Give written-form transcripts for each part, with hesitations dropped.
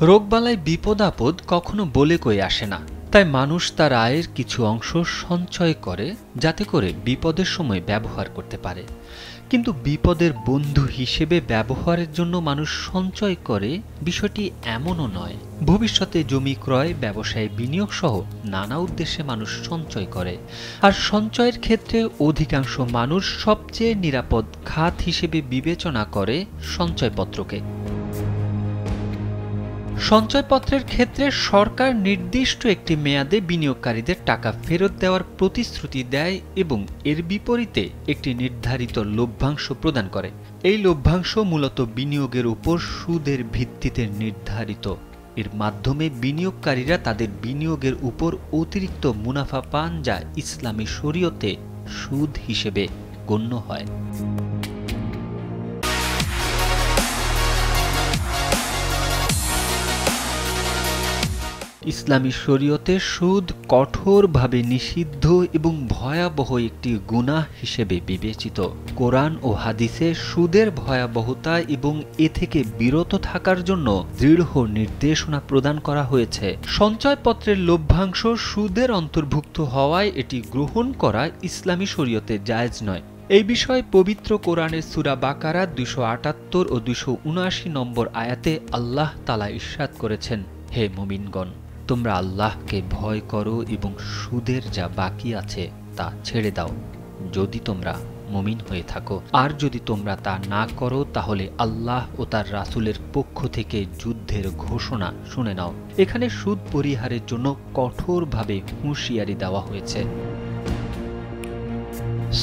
রোগবালাই বিপদ আপদ কখনো বলে কয়ে আসে না, তাই মানুষ তার আয়ের কিছু অংশ সঞ্চয় করে যাতে করে বিপদের সময় ব্যবহার করতে পারে। কিন্তু বিপদের বন্ধু হিসেবে ব্যবহারের জন্য মানুষ সঞ্চয় করে বিষয়টি এমনও নয়। ভবিষ্যতে জমি ক্রয়, ব্যবসায় বিনিয়োগ সহ নানা উদ্দেশ্যে মানুষ সঞ্চয় করে, আর সঞ্চয়ের ক্ষেত্রে অধিকাংশ মানুষ সবচেয়ে নিরাপদ খাত হিসেবে বিবেচনা করে সঞ্চয়পত্রকে। সঞ্চয়পত্রের ক্ষেত্রে সরকার নির্দিষ্ট একটি মেয়াদে বিনিয়োগকারীদের টাকা ফেরত দেওয়ার প্রতিশ্রুতি দেয় এবং এর বিপরীতে একটি নির্ধারিত লভ্যাংশ প্রদান করে। এই লভ্যাংশ মূলত বিনিয়োগের উপর সুদের ভিত্তিতে নির্ধারিত। এর মাধ্যমে বিনিয়োগকারীরা তাদের বিনিয়োগের উপর অতিরিক্ত মুনাফা পান, যা ইসলামী শরীয়তে সুদ হিসেবে গণ্য হয়। ইসলামী শরীয়তে সুদ কঠোরভাবে নিষিদ্ধ এবং ভয়াবহ একটি গুনাহ হিসেবে বিবেচিত। কোরআন ও হাদিসে সুদের ভয়াবহতা এবং এ থেকে বিরত থাকার জন্য দৃঢ় নির্দেশনা প্রদান করা হয়েছে। সঞ্চয়পত্রের লভ্যাংশ সুদের অন্তর্ভুক্ত হওয়ায় এটি গ্রহণ করা ইসলামী শরীয়তে জায়েজ নয়। এই বিষয়ে পবিত্র কোরআনের সূরা বাকারা 278 ও 279 নম্বর আয়াতে আল্লাহ তাআলা ইরশাদ করেছেন, হে মুমিনগণ, তোমরা আল্লাহকে ভয় করো এবং সুদের যা বাকি আছে তা ছেড়ে দাও, যদি তোমরা মুমিন হয়ে থাকো। আর যদি তোমরা তা না করো তাহলে আল্লাহ ও তার রাসূলের পক্ষ থেকে যুদ্ধের ঘোষণা শুনে নাও। এখানে সুদ পরিহারের জন্য কঠোরভাবে হুঁশিয়ারি দেওয়া হয়েছে।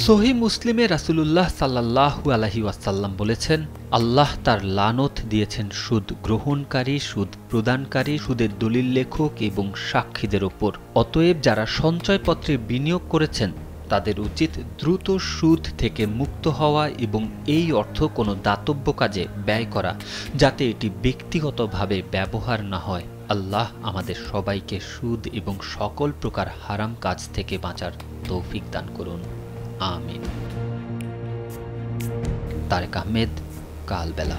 সহিহ মুসলিমে রাসূলুল্লাহ সাল্লাল্লাহু আলাইহি ওয়াসাল্লাম বলেছেন, আল্লাহ তার লানত দিয়েছেন সুদ গ্রহণকারী, সুদ প্রদানকারী, সুদের দলিল লেখক এবং সাক্ষীদের ওপর। অতএব যারা সঞ্চয়পত্রে বিনিয়োগ করেছেন তাদের উচিত দ্রুত সুদ থেকে মুক্ত হওয়া এবং এই অর্থ কোনো দাতব্য কাজে ব্যয় করা, যাতে এটি ব্যক্তিগতভাবে ব্যবহার না হয়। আল্লাহ আমাদের সবাইকে সুদ এবং সকল প্রকার হারাম কাজ থেকে বাঁচার তৌফিক দান করুন। আমিন। তারেক আহমেদ, কালবেলা।